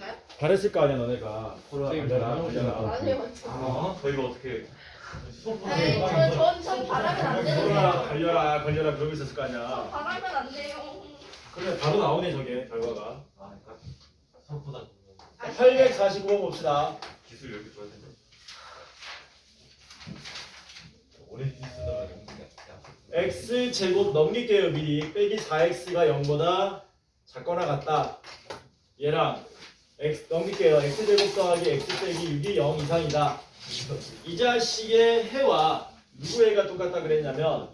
아닌가요? 잘했을 거 아니야 너네가. 코로나 걸려라. 아니요. 저희가 어떻게 아니, 전 바라면 안 코로나 되는데요. 걸려라 그러고 있었을 거 전 아니야. 바라면 안 돼요. 그래 바로 나오네 저게 결과가. 그러니까 생각보다 845 봅시다. 기술 이렇게 좋아야 된다. 오렌지 쓰다가 x 제곱 넘길게요 미리. 빼기 4x가 0보다 작거나 같다. 얘랑 x 넘길게요. x 제곱 더하기 x 빼기 6이 0 이상이다. 이 자식의 해와 누구 해가 똑같다 그랬냐면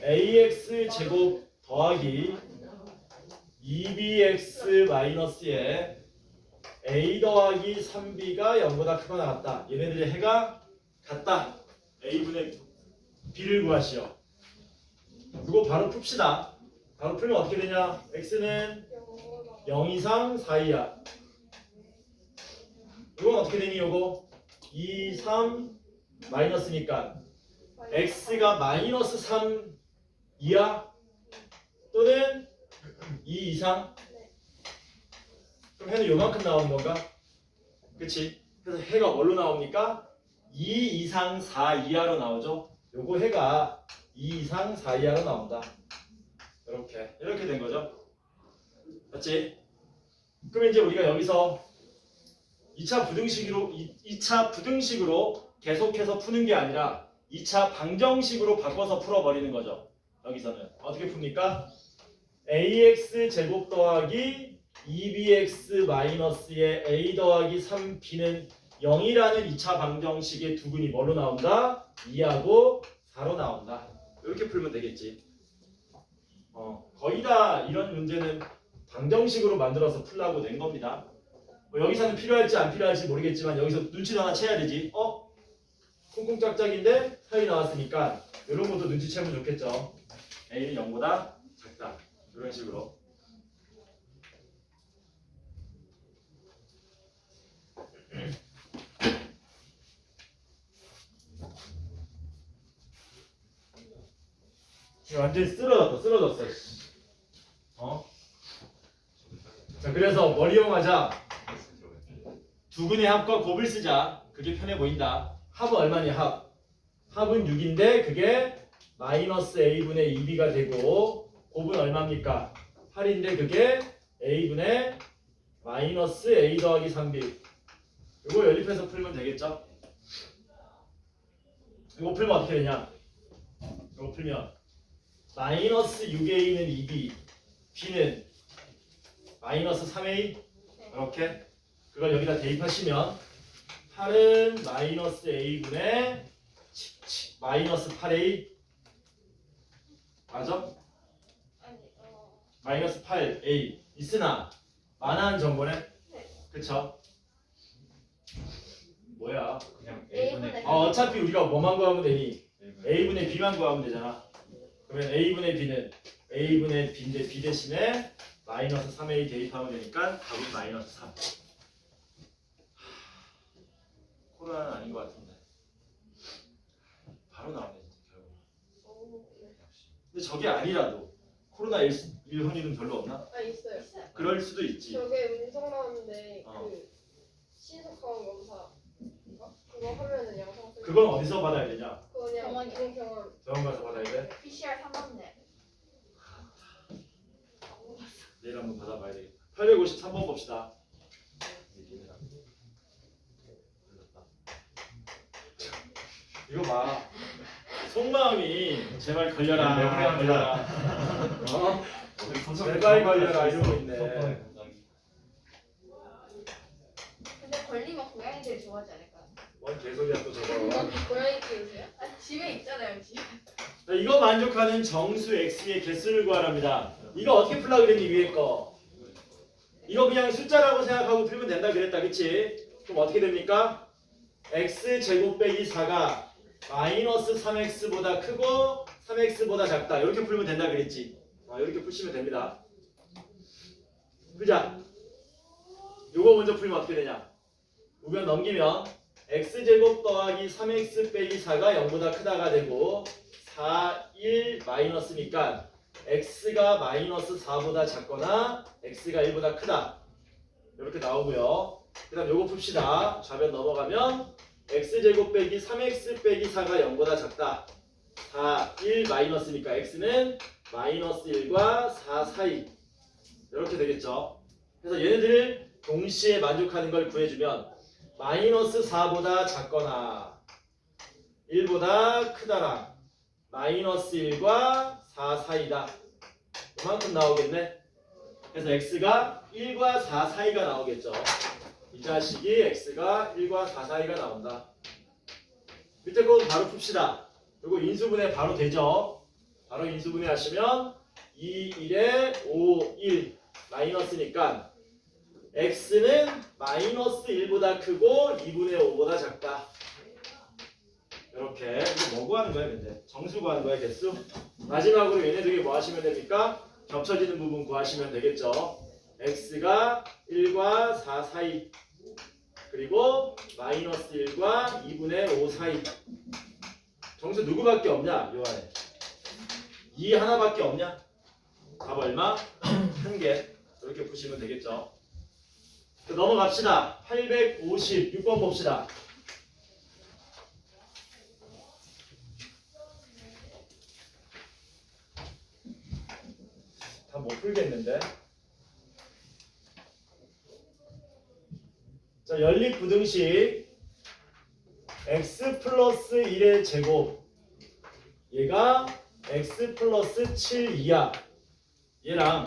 ax 제곱 더하기 2bx 마이너스에 a 더하기 3b가 0보다 크거나 같다. 얘네들의 해가 같다. a분의 b를 구하시오. 이거 바로 풉시다. 바로 풀면 어떻게 되냐? x는 0 이상 4 이하. 이건 어떻게 되니? 요거 2, 3 마이너스니까 x가 마이너스 3 이하 또는 2 이상. 그럼 해는 요만큼 나오는 건가? 그치? 그래서 해가 뭘로 나옵니까? 2 이상 4 이하로 나오죠. 요거 해가 2 이상 4 이하로 나온다. 이렇게 된 거죠. 맞지? 그럼 이제 우리가 여기서 2차 부등식으로 계속해서 푸는 게 아니라 2차 방정식으로 바꿔서 풀어버리는 거죠. 여기서는 어떻게 풉니까? ax 제곱 더하기 2bx 마이너스의 a 더하기 3b는 0이라는 2차 방정식의 두근이 뭘로 나온다? 2하고 4로 나온다. 이렇게 풀면 되겠지. 거의 다 이런 문제는 방정식으로 만들어서 풀라고 낸 겁니다. 뭐 여기서는 필요할지 안 필요할지 모르겠지만 여기서 눈치도 하나 채야 되지. 쿵쿵짝짝인데 사이 나왔으니까 이런 것도 눈치채면 좋겠죠. a는 0보다 작다. 이런 식으로. 완전히 쓰러졌어. 자, 그래서 뭘 이용하자? 두근의 합과 곱을 쓰자. 그게 편해 보인다. 합은 얼마니 합? 합은 6인데 그게 마이너스 a분의 2b가 되고 곱은 얼마입니까? 8인데 그게 a분의 마이너스 a 더하기 3b. 이거 연립해서 풀면 되겠죠? 이거 풀면 어떻게 되냐? 이거 풀면 마이너스 6a는 2b, b는 마이너스 3a 이렇게 그걸 여기다 대입하시면 8은 마이너스 a분의 마이너스 8a 맞아? 마이너스 8a 있으나 만한 정보네? 그쵸? 뭐야? 그냥 A분의 어차피 우리가 뭐만 구하면 되니? a분의 b만 구하면 되잖아. 그러면 a분의 b는 a분의 b인데 b 대신에 마이너스 3a 대입하면 되니까 답은 마이너스 3. 코로나는 아닌 것 같은데 바로 나오네 진짜 결국. 근데 저게 아니라도 코로나일 확률은 별로 없나? 있어요. 그럴 수도 있지. 저게 음성 나오는데 어. 그 신속항 검사 그거 하면은 영상 뜨. 그건 어디서 받아야 되냐? 그거 그냥 병원이요. 병원. 병원 가서 받아야 돼? PCR 3번네. 내일 한번 받아봐야 되겠다. 853번 봅시다. 이거 봐. 속마음이 제발 걸려라. 네, 걸려라. 제발 걸려라 이러고 있네. 근데 걸리면 고양이들 좋아하지 않을까요? 뭔 개소리야 또 저거. 고양이 키우세요? 집에 있잖아요, 집에. 자, 이거 만족하는 정수 x의 개수를 구하랍니다. 이거 어떻게 풀라 그랬니 위에 거? 이거 그냥 숫자라고 생각하고 풀면 된다 그랬다, 그치? 그럼 어떻게 됩니까? x 제곱 빼기 4가 마이너스 3x보다 크고 3x보다 작다. 이렇게 풀면 된다 그랬지? 이렇게 푸시면 됩니다. 풀자. 요거 먼저 풀면 어떻게 되냐? 우변 넘기면 x제곱 더하기 3x 빼기 4가 0보다 크다가 되고 4, 1 마이너스니까 x가 마이너스 4보다 작거나 x가 1보다 크다. 이렇게 나오고요. 그 다음 요거 풉시다. 좌변 넘어가면 x제곱 빼기 3x 빼기 4가 0보다 작다. 4, 1 마이너스니까 x는 마이너스 1과 4 사이 이렇게 되겠죠. 그래서 얘네들을 동시에 만족하는 걸 구해주면 마이너스 4보다 작거나 1보다 크다랑 마이너스 1과 4 사이다. 그만큼 나오겠네. 그래서 x가 1과 4 사이가 나오겠죠. 이 자식이 x가 1과 4 사이가 나온다. 밑에 거 바로 풉시다. 그리고 인수분해 바로 되죠. 바로 인수분해 하시면 2, 1에 5, 1 마이너스니까 x는 마이너스 1보다 크고 2분의 5보다 작다. 이렇게 이거 뭐 구하는 거야 근데? 정수 구하는 거야 개수? 마지막으로 얘네들이 뭐 하시면 됩니까? 겹쳐지는 부분 구하시면 되겠죠. x가 1과 4 사이 그리고 마이너스 1과 2분의 5 사이. 정수 누구밖에 없냐? 요 안에 2 하나밖에 없냐? 답 얼마? 1개. 이렇게 보시면 되겠죠. 넘어갑시다. 856번 봅시다. 다 못 풀겠는데. 자, 연립부등식 x 플러스 1의 제곱 얘가 x 플러스 7 이하 얘랑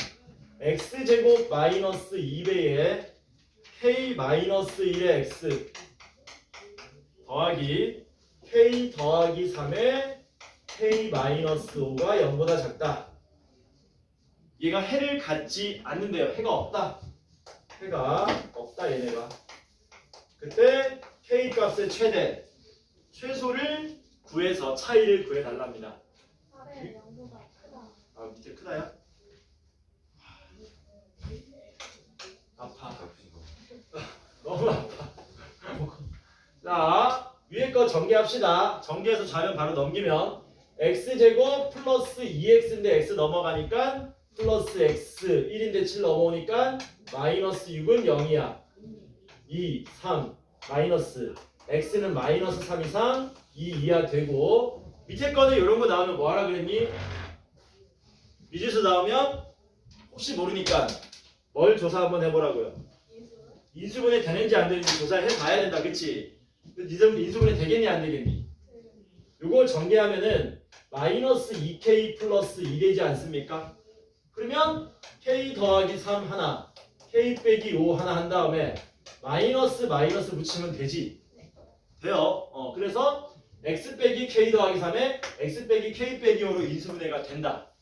x제곱 마이너스 2배의 k 마이너스 1의 x 더하기 k 더하기 3의 k 마이너스 5가 0보다 작다. 얘가 해를 갖지 않는데요. 해가 없다. 해가 없다 얘네가. 그때 k 값의 최소를 구해서 차이를 구해달랍니다. 아래 양보다 크다. 아 밑에 크다야? 아파. 너무 아파. 자 위에 거 전개합시다. 전개해서 좌변 바로 넘기면 x제곱 플러스 2x인데 x 넘어가니까 플러스 x 1인데 7 넘어오니까 마이너스 6은 0이야. 2, 3 마이너스 x는 마이너스 3 이상 2 이하 되고 밑에 거는 이런 거 나오면 뭐 하라 그랬니? 미지수 나오면 혹시 모르니까 뭘 조사 한번 해보라고요. 인수분해 되는지 안 되는지 조사해 봐야 된다. 그치? 인수분해 되겠니 안 되겠니? 요걸 전개하면은 마이너스 2k 플러스 2 되지 않습니까? 그러면 k 더하기 3 하나 k 빼기 5 하나 한 다음에 마이너스 마이너스 붙이면 되지. 돼요. 그래서 x 빼기 k 더하기 3에 x 빼기 k 빼기 5로 인수분해가 된다.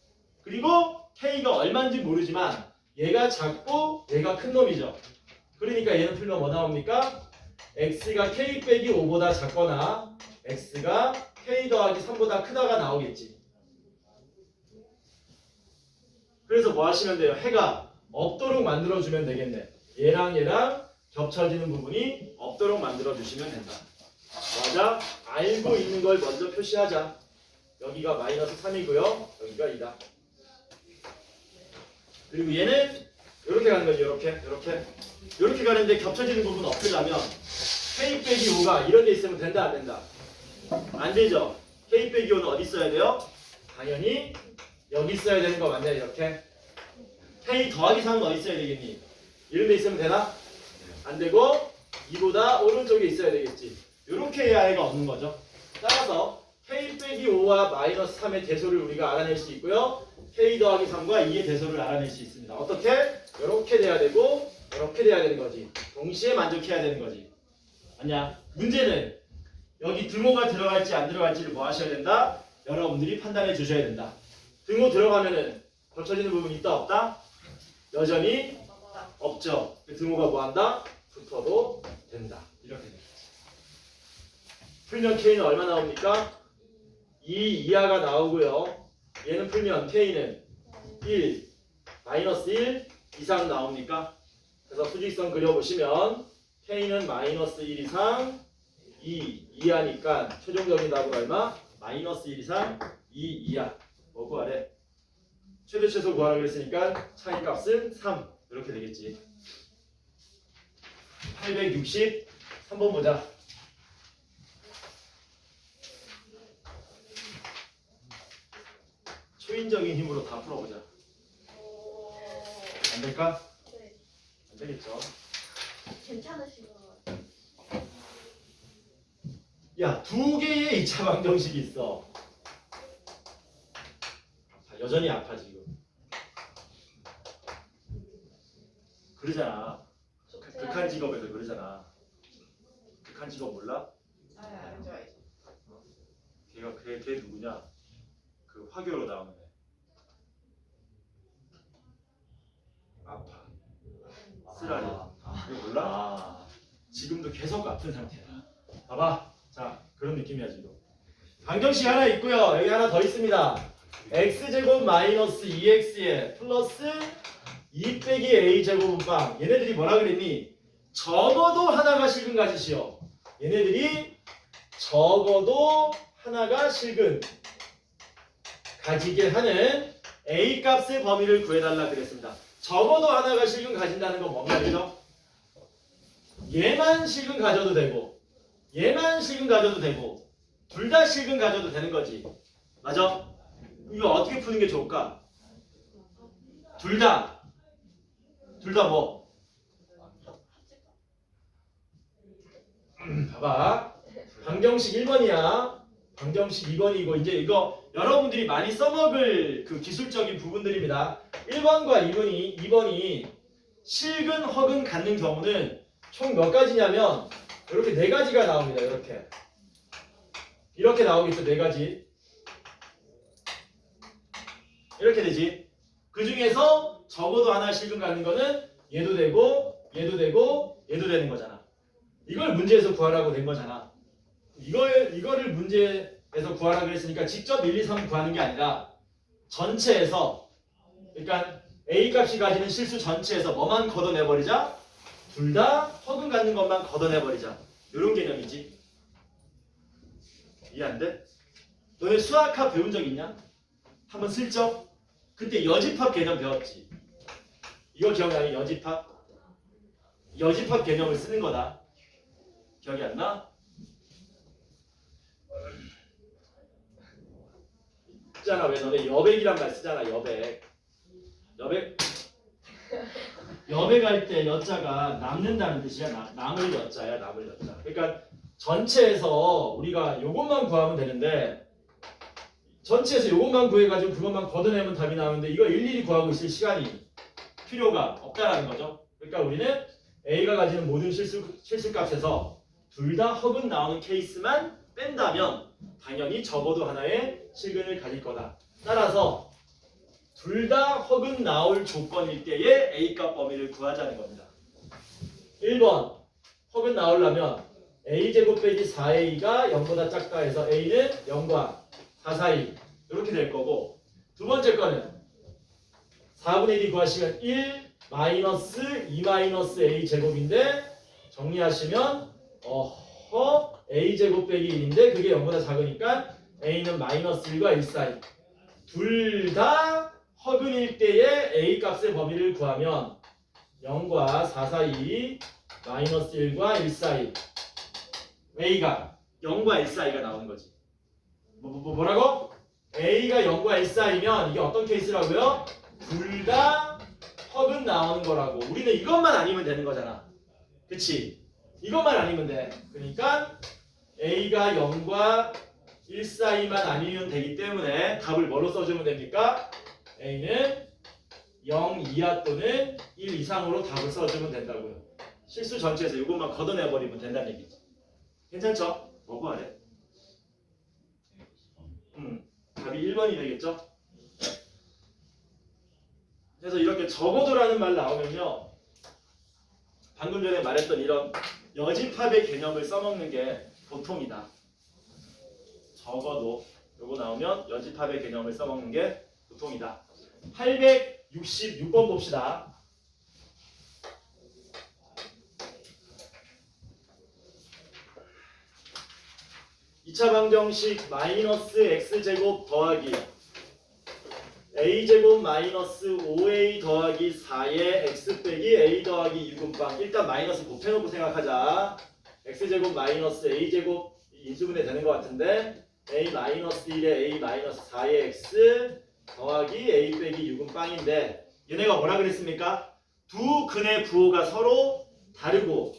그리고 k가 얼마인지 모르지만 얘가 작고 얘가 큰 놈이죠. 그러니까 얘는 풀면 뭐 나옵니까? x가 k 빼기 5보다 작거나 x가 k 더하기 3보다 크다가 나오겠지. 그래서 뭐 하시면 돼요? 해가 없도록 만들어주면 되겠네. 얘랑 얘랑 겹쳐지는 부분이 없도록 만들어주시면 된다. 맞아? 알고 있는 걸 먼저 표시하자. 여기가 마이너스 3이고요. 여기가 2다. 그리고 얘는 이렇게 가는 거죠. 이렇게 가는데 겹쳐지는 부분 없으려면 k 빼기 5가 이런 데 있으면 된다 안 된다? 안 되죠. k 빼기 5는 어디 있어야 돼요? 당연히 여기 있어야 되는 거 맞냐 이렇게? k 더하기 3은 어디 있어야 되겠니? 이런 데 있으면 되나? 안 되고 2보다 오른쪽에 있어야 되겠지. 이렇게 해야 애가 없는 거죠. 따라서 k 빼기 5와 마이너스 3의 대소를 우리가 알아낼 수 있고요. k 더하기 3과 2의 대소를 알아낼 수 있습니다. 어떻게? 이렇게 돼야 되고 이렇게 돼야 되는 거지. 동시에 만족해야 되는 거지. 아니야. 문제는 여기 등호가 들어갈지 안 들어갈지를 뭐 하셔야 된다? 여러분들이 판단해 주셔야 된다. 등호 들어가면은 겹쳐지는 부분이 있다 없다? 여전히 없죠. 등호가 뭐 한다? 붙어도 된다. 이렇게 됩니다. 풀면 k는 얼마 나옵니까? 2 이하가 나오고요. 얘는 풀면 k는 1, 마이너스 1 이상 나옵니까? 그래서 수직선 그려보시면 k는 마이너스 1 이상 2 이하니까 최종적인 답은 얼마? 마이너스 1 이상 2 이하. 뭐 구하래? 최대 최소 구하라고 했으니까 차이값은 3 이렇게 되겠지. 863번 보자. 초인적인 힘으로 다 풀어보자. 안 될까? 네. 안 되겠죠. 괜찮으신 거. 야, 두 개의 2차 방정식이 있어. 아파, 여전히 아파 지금. 그러잖아. 극한 직업에서 그러잖아. 극한 직업 몰라? 알죠 알죠. 걔 누구냐? 그 화교로 나오는 애. 아파. 쓰라리. 이거 몰라? 지금도 계속 아픈 상태야. 봐봐. 자, 그런 느낌이야 지금. 방정식 하나 있고요. 여기 하나 더 있습니다. x제곱 마이너스 2x에 플러스 2 빼기 a제곱은 빵. 얘네들이 뭐라 그랬니? 적어도 하나가 실근 가지시오. 얘네들이 적어도 하나가 실근 가지게 하는 a 값의 범위를 구해달라 그랬습니다. 적어도 하나가 실근 가진다는 건 뭔 말이죠? 얘만 실근 가져도 되고 얘만 실근 가져도 되고 둘 다 실근 가져도 되는 거지. 맞아? 이거 어떻게 푸는 게 좋을까? 둘 다 뭐? 봐봐. 방정식 1번이야. 방정식 2번이고 이제 이거 여러분들이 많이 써먹을 그 기술적인 부분들입니다. 1번과 2번이 실근, 허근 갖는 경우는 총 몇 가지냐면 이렇게 네 가지가 나옵니다. 이렇게 나오겠죠. 네 가지. 이렇게 되지. 그 중에서 적어도 하나 실근 갖는 거는 얘도 되고 얘도 되고 얘도 되는 거잖아. 이걸 문제에서 구하라고 된 거잖아. 이거를 문제에서 구하라고 했으니까 직접 1, 2, 3 구하는 게 아니라 전체에서, 그러니까 A 값이 가지는 실수 전체에서 뭐만 걷어내버리자? 둘 다 허근 갖는 것만 걷어내버리자. 이런 개념이지. 이해 안 돼? 너네 수학학 배운 적 있냐? 한번 슬쩍? 그때 여집합 개념 배웠지. 이거 기억나니? 여집합? 여집합 개념을 쓰는 거다. 기억이 안 나? 있잖아. 왜 너네 여백이란 말 쓰잖아. 여백 할 때 여자가 남는다는 뜻이야. 남을 여자야. 남을 여자. 그러니까 전체에서 우리가 요것만 구하면 되는데 전체에서 요것만 구해가지고 그것만 걷어내면 답이 나오는데 이거 일일이 구하고 있을 시간이 필요가 없다라는 거죠. 그러니까 우리는 A가 가지는 모든 실수값에서 둘 다 허근 나오는 케이스만 뺀다면 당연히 적어도 하나의 실근을 가질 거다. 따라서 둘 다 허근 나올 조건일 때의 A값 범위를 구하자는 겁니다. 1번 허근 나오려면 A제곱 빼기 4A가 0보다 작다 해서 A는 0과 4 사이 이렇게 될 거고, 두 번째 거는 4분의 1이 구하시면 1 마이너스 2 마이너스 A제곱인데 정리하시면 A제곱 빼기 1인데 그게 0보다 작으니까 A는 마이너스 1과 1 사이. 둘 다 허근일 때의 A 값의 범위를 구하면 0과 4 사이 마이너스 1과 1 사이 A가 0과 1 사이가 나오는 거지. 뭐라고? A가 0과 1 사이면 이게 어떤 케이스라고요? 둘 다 허근 나오는 거라고. 우리는 이것만 아니면 되는 거잖아. 그치? 이것만 아니면 돼. 그러니까 A가 0과 1 사이만 아니면 되기 때문에 답을 뭐로 써주면 됩니까? A는 0 이하 또는 1 이상으로 답을 써주면 된다고요. 실수 전체에서 이것만 걷어내버리면 된다는 얘기지. 괜찮죠? 뭐 구하래? 답이 1번이 되겠죠? 그래서 이렇게 적어도라는 말 나오면요, 방금 전에 말했던 이런 여집합의 개념을 써먹는 게 보통이다. 적어도 요거 나오면 여집합의 개념을 써먹는 게 보통이다. 866번 봅시다. (2차 방정식) 마이너스 x제곱 더하기 a제곱 마이너스 5a 더하기 4의 x 빼기 a 더하기 6은빵. 일단 마이너스 곱해놓고 생각하자. x제곱 마이너스 a제곱 인수분해 되는 것 같은데 a 마이너스 1에 a 마이너스 4의 x 더하기 a 빼기 6은 빵인데 얘네가 뭐라 그랬습니까? 두 근의 부호가 서로 다르고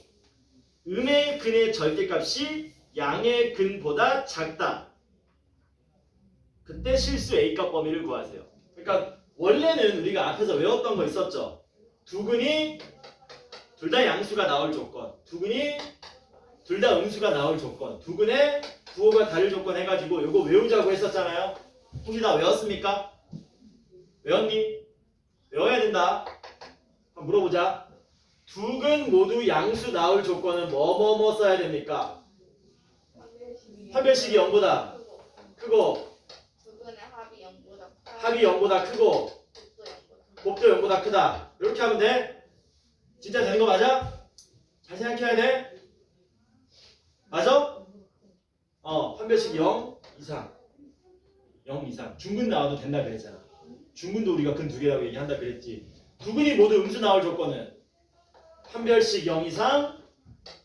음의 근의 절대값이 양의 근보다 작다. 그때 실수 A값 범위를 구하세요. 그러니까 원래는 우리가 앞에서 외웠던 거 있었죠. 두 근이 둘 다 양수가 나올 조건, 두 근이 둘 다 음수가 나올 조건, 두 근의 부호가 다를 조건 해가지고 이거 외우자고 했었잖아요. 혹시 다 외웠습니까? 외웠니? 외워야 된다. 한번 물어보자. 두 근 모두 양수 나올 조건은 뭐뭐뭐 써야 됩니까? 판별식이 0보다 크고 두 분의 합이 0보다 합이 0보다 크고 곱도 0보다 크다. 이렇게 하면 돼? 진짜 되는 거 맞아? 잘 생각해야 돼? 맞아? 판별식 0 이상 0 이상 중근 나와도 된다 그랬잖아. 중근도 우리가 근 두 개라고 얘기한다 그랬지. 두 근이 모두 음수 나올 조건은 판별식 0 이상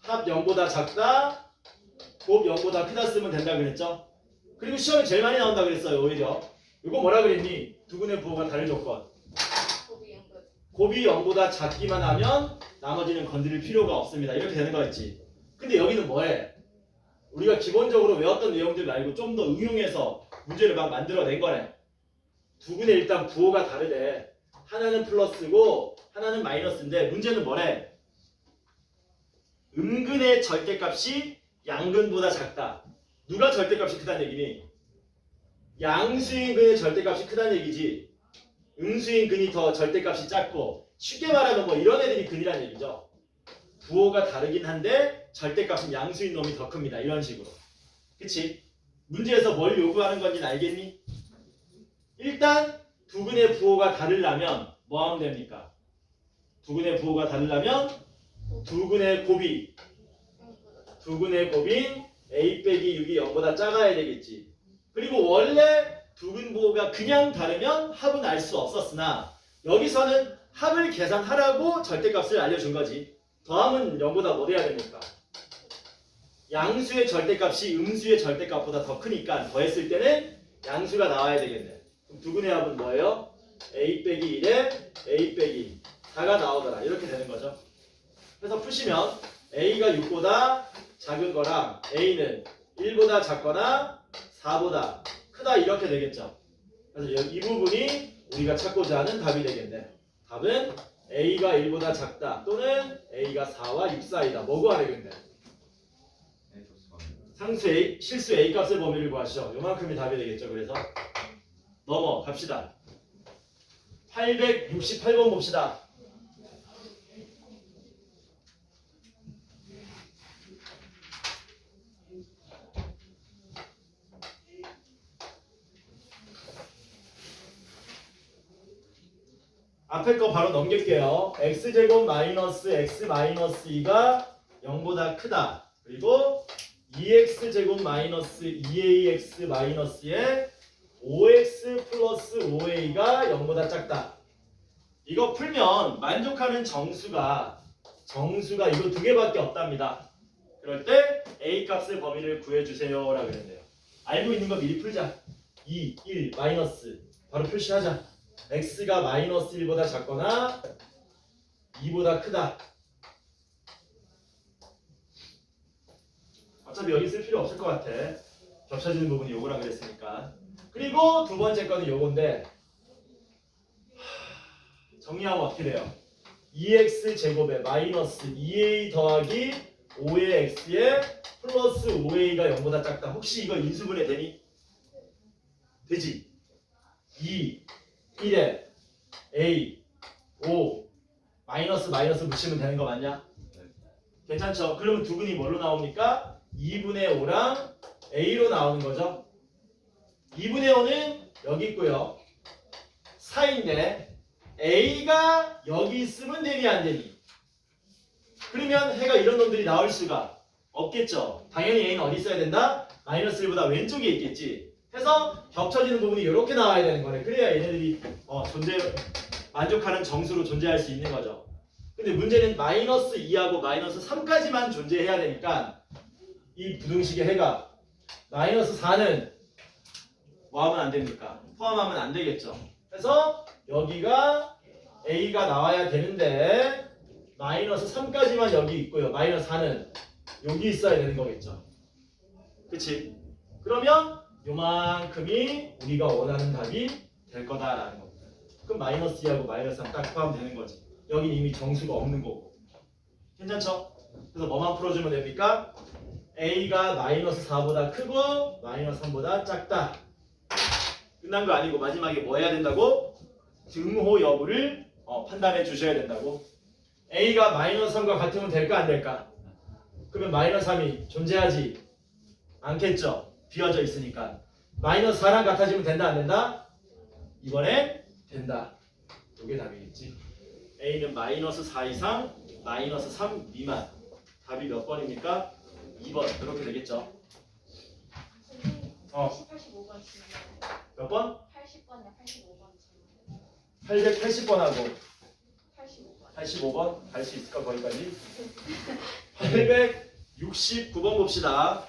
합 0보다 작다 곱 0보다 크다 쓰면 된다 그랬죠. 그리고 시험에 제일 많이 나온다 그랬어요. 오히려 이거 뭐라 그랬니? 두 근의 부호가 다를 조건 곱이 0보다 작기만 하면 나머지는 건드릴 필요가 없습니다. 이렇게 되는 거였지. 근데 여기는 뭐해? 우리가 기본적으로 외웠던 내용들 말고 좀 더 응용해서 문제를 막 만들어낸 거네. 두 근의 일단 부호가 다르대. 하나는 플러스고 하나는 마이너스인데 문제는 뭐래? 음근의 절대값이 양근보다 작다. 누가 절대값이 크다는 얘기니? 양수인 근의 절대값이 크다는 얘기지. 음수인 근이 더 절대값이 작고 쉽게 말하면 뭐 이런 애들이 근이란 얘기죠. 부호가 다르긴 한데 절대값은 양수인 놈이 더 큽니다. 이런 식으로. 그치? 문제에서 뭘 요구하는 건지는 알겠니? 일단 두 근의 부호가 다르려면 뭐 하면 됩니까? 두 근의 부호가 다르려면 두 근의 곱이 두 근의 곱인 a 빼기 6이 0보다 작아야 되겠지. 그리고 원래 두 근 부호가 그냥 다르면 합은 알 수 없었으나 여기서는 합을 계산하라고 절대값을 알려준 거지. 더하면 0보다 뭐 돼야 됩니까? 양수의 절대값이 음수의 절대값보다 더 크니까 더했을 때는 양수가 나와야 되겠네. 그럼 두 근의 합은 뭐예요? a 빼기 1에 a 빼기 4가 나오더라. 이렇게 되는 거죠. 그래서 푸시면 a가 6보다 작은 거랑 a는 1보다 작거나 4보다 크다 이렇게 되겠죠. 그래서 이 부분이 우리가 찾고자 하는 답이 되겠네. 답은 a가 1보다 작다 또는 a가 4와 6 사이다. 뭐 구하야 되겠네? 상수 a, 실수 a 값의 범위를 구하시죠. 요만큼이 답이 되겠죠. 그래서 넘어갑시다. 868번 봅시다. 앞에 거 바로 넘길게요. x제곱 마이너스 x 마이너스 2가 0보다 크다. 그리고 2x제곱 마이너스 2ax 마이너스에 5x 플러스 5a가 0보다 작다. 이거 풀면 만족하는 정수가 이거 두 개밖에 없답니다. 그럴 때 a 값의 범위를 구해주세요 라고 그랬는데요. 알고 있는 거 미리 풀자. 2, 1, 마이너스 바로 표시하자. x가 마이너스 1보다 작거나 2보다 크다. 어차피 여기 쓸 필요 없을 것 같아. 겹쳐지는 부분이 요거라 그랬으니까. 그리고 두 번째 거는 요건데 정리하면 어떻게 돼요? 2x 제곱에 마이너스 2a 더하기 5의 x에 플러스 5a가 0보다 작다. 혹시 이거 인수분해 되니? 되지? 2 1에 a 5 마이너스 붙이면 되는 거 맞냐? 괜찮죠? 그러면 두 근이 뭘로 나옵니까? 2분의 5랑 a로 나오는 거죠. 2분의 5는 여기 있고요. 4인데 a가 여기 있으면 되니 안 되니? 그러면 해가 이런 놈들이 나올 수가 없겠죠. 당연히 a는 어디 있어야 된다? 마이너스 1보다 왼쪽에 있겠지. 해서 겹쳐지는 부분이 이렇게 나와야 되는 거네. 그래야 얘네들이 만족하는 정수로 존재할 수 있는 거죠. 근데 문제는 마이너스 2하고 마이너스 3까지만 존재해야 되니까 이 부등식의 해가 마이너스 4는 뭐 하면 안 됩니까? 포함하면 안 되겠죠. 그래서 여기가 A가 나와야 되는데 마이너스 3까지만 여기 있고요. 마이너스 4는 여기 있어야 되는 거겠죠. 그치? 그러면 요만큼이 우리가 원하는 답이 될 거다라는 겁니다. 그럼 마이너스 2하고 마이너스 3 딱 포함되는 거지. 여긴 이미 정수가 없는 거고. 괜찮죠? 그래서 뭐만 풀어주면 됩니까? A가 마이너스 4보다 크고 마이너스 3보다 작다. 끝난 거 아니고 마지막에 뭐 해야 된다고? 등호 여부를 판단해 주셔야 된다고. A가 마이너스 3과 같으면 될까 안 될까? 그러면 마이너스 3이 존재하지 않겠죠. 비어져 있으니까. 마이너스 4랑 같아지면 된다 안 된다? 이번에 된다. 이게 답이겠지. A는 마이너스 4 이상 마이너스 3 미만. 답이 몇 번입니까? 2번. 이렇게 되겠죠. 85번 질문. 몇 번? 80번이야 85번 질문. 880번하고 85번. 85번 갈 수 있을까 거기까지? 869번 봅시다.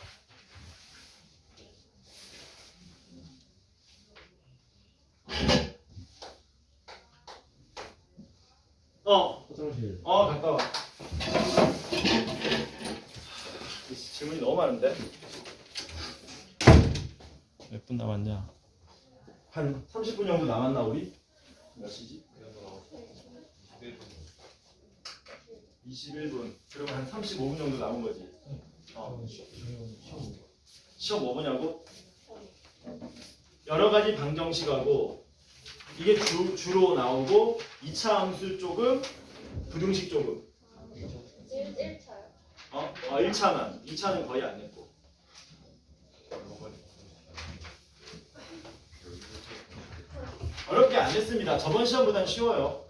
화장실. 갔다 와. 질문이 너무 많은데. 몇 분 남았냐? 한 30분 정도 남았나 우리? 몇 시지? 21분. 그러면 한 35분 정도 남은 거지. 시험 뭐 보냐고? 여러 가지 방정식하고 이게 주로 나오고 2차 함수 조금, 부등식 조금. 1차요. 1차만. 2차는 거의 안 냈고. 어렵게 안 냈습니다. 저번 시험보다는 쉬워요.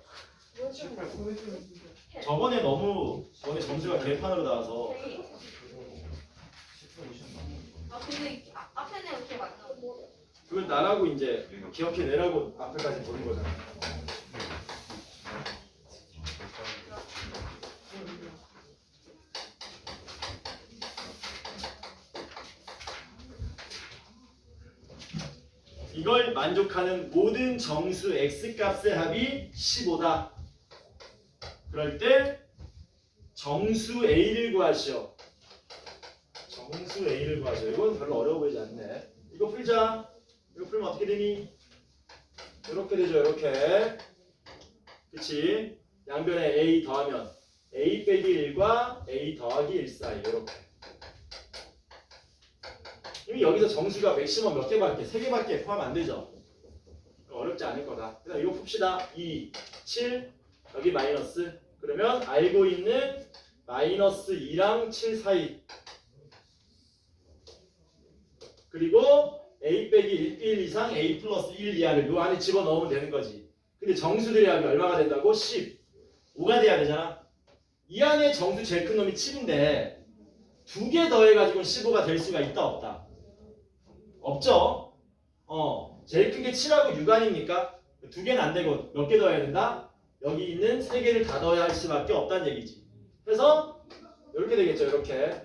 저번에 너무 너네 점수가 개판으로 나와서. 근데 앞에 내가 기억 안 나. 그걸 나라고 이제 기억해내라고 앞에까지 보는 거잖아. 이걸 만족하는 모든 정수 x값의 합이 15다. 그럴 때 정수 a를 구하시오. 정수 a를 구하시오. 이건 별로 어려워 보이지 않네. 이거 풀자. 이거 풀면 어떻게 되니? 이렇게 되죠. 이렇게. 그치? 양변에 a 더하면 a 빼기 1과 a 더하기 1 사이. 이렇게. 이미 여기서 정수가 맥시멈 몇 개밖에? 3개밖에 포함 안 되죠? 어렵지 않을 거다. 그래서 이거 풉시다. 2, 7, 여기 마이너스. 그러면 알고 있는 마이너스 2랑 7 사이. 그리고 a 빼기 1 이상 a 플러스 1 이하를 요 안에 집어넣으면 되는 거지. 근데 정수들의 합이 얼마가 된다고? 10. 5가 돼야 되잖아. 이 안에 정수 제일 큰 놈이 7인데 2개 더해가지고는 15가 될 수가 있다 없다? 없죠? 제일 큰 게 7하고 6 아닙니까? 2개는 안 되고 몇 개 더해야 된다? 여기 있는 3개를 다 더해야 할 수밖에 없다는 얘기지. 그래서 이렇게 되겠죠. 이렇게.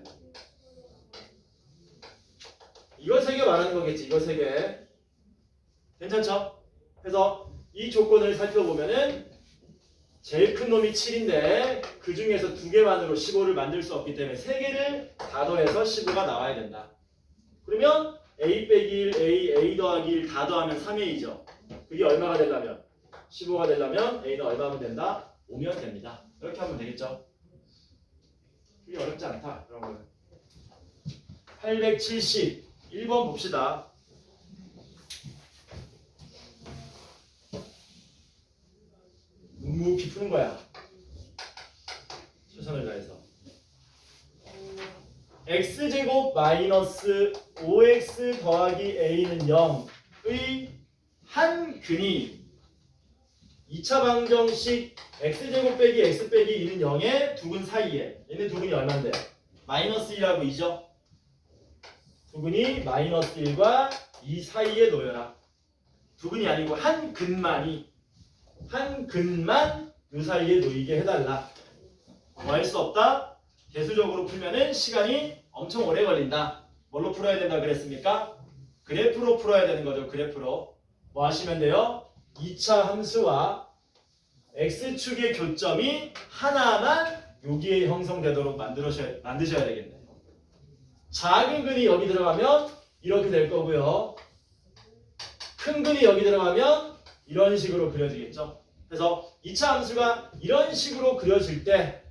이거 3개 말하는 거겠지. 이거 3개. 괜찮죠? 그래서 이 조건을 살펴보면은 제일 큰 놈이 7인데 그 중에서 2개만으로 15를 만들 수 없기 때문에 3개를 다 더해서 15가 나와야 된다. 그러면 a 빼기 1, a 더하기 1 다 더하면 3a죠. 그게 얼마가 되려면? 15가 되려면 a는 얼마면 된다? 5면 됩니다. 이렇게 하면 되겠죠? 그게 어렵지 않다. 그런 거는. 871번 봅시다. 묵묵히 푸는 거야. 최선을 다해서. x제곱 마이너스 5x 더하기 a는 0의 한 근이 2차 방정식 x제곱 빼기 x 빼기 2는 0의 두 근 사이에 얘네 두 근이 얼만데? 마이너스 1하고 2죠? 두 근이 마이너스 1과 이 사이에 놓여라. 두 근이 아니고 한 근만 이 사이에 놓이게 해달라. 뭐 할 수 없다? 개수적으로 풀면은 시간이 엄청 오래 걸린다. 뭘로 풀어야 된다 그랬습니까? 그래프로 풀어야 되는 거죠. 그래프로. 뭐 하시면 돼요? 2차 함수와 x축의 교점이 하나만 여기에 형성되도록 만드셔야 되겠네요. 작은 근이 여기 들어가면 이렇게 될 거고요. 큰 근이 여기 들어가면 이런 식으로 그려지겠죠. 그래서 2차 함수가 이런 식으로 그려질 때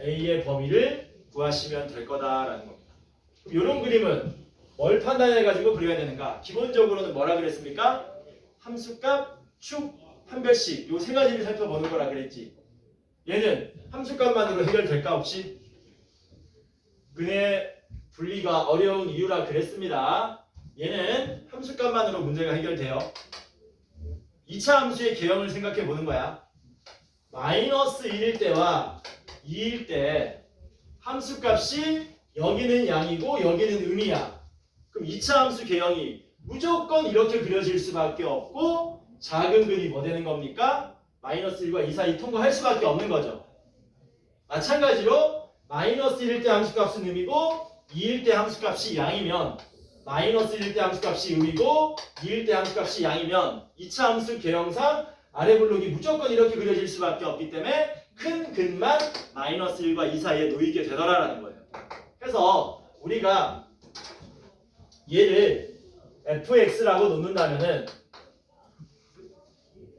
A의 범위를 구하시면 될 거다라는 겁니다. 이런 그림은 뭘 판단해가지고 그려야 되는가? 기본적으로는 뭐라 그랬습니까? 함수값, 축, 판별식 요 세 가지를 살펴보는 거라 그랬지. 얘는 함수값만으로 해결될까 혹시? 근의 분리가 어려운 이유라 그랬습니다. 얘는 함수값만으로 문제가 해결돼요. 2차 함수의 개형을 생각해 보는 거야. 마이너스 1일 때와 2일 때 함수값이 여기는 양이고 여기는 음이야. 그럼 2차 함수 개형이 무조건 이렇게 그려질 수밖에 없고 작은 근이 뭐 되는 겁니까? 마이너스 1과 2 사이 통과할 수밖에 없는 거죠. 마찬가지로 마이너스 1일 때 함수값은 음이고 2일 때 함수값이 양이면 마이너스 1일 때 함수값이 음이고 2일 때 함수값이 양이면 2차 함수 개형상 아래 블록이 무조건 이렇게 그려질 수밖에 없기 때문에 큰 근만 마이너스 1과 2 사이에 놓이게 되더라라는 거예요. 그래서 우리가 얘를 fx라고 놓는다면은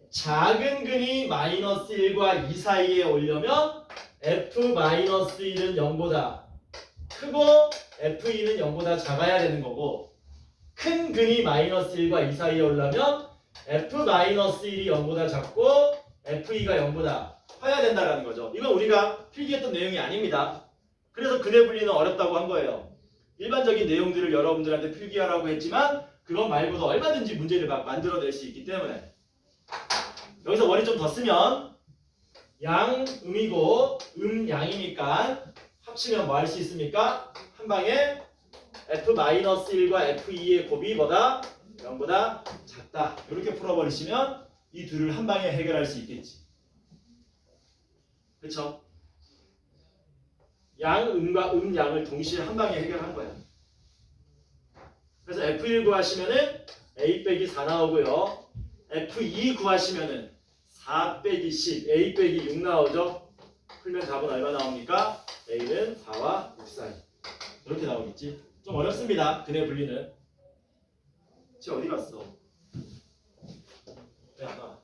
작은 근이 마이너스 1과 2 사이에 오려면 f-1은 0보다 크고 f2는 0보다 작아야 되는 거고 큰 근이 마이너스 1과 2 사이에 오려면 f-1이 0보다 작고 f2가 0보다 커야 된다는 거죠. 이건 우리가 필기했던 내용이 아닙니다. 그래서 근의 분리는 어렵다고 한 거예요. 일반적인 내용들을 여러분들한테 필기하라고 했지만 그것 말고도 얼마든지 문제를 막 만들어낼 수 있기 때문에 여기서 머리 좀 더 쓰면 양 음이고 양이니까 합치면 뭐 할 수 있습니까? 한 방에 f-1과 f2의 곱이 뭐다? 0보다 작다. 이렇게 풀어버리시면 이 둘을 한 방에 해결할 수 있겠지. 그쵸? 양 음과 양을 동시에 한 방에 해결한 거야. 그래서 f1 구하시면은 a 빼기 4 나오고요. f2 구하시면은 4 빼기 10, a 빼기 6 나오죠. 풀면 답은 얼마 나옵니까? a는 4와 6 사이. 이렇게 나오겠지. 좀 어렵습니다. 근의 분리는. 쟤 어디 갔어? 왜 안 와?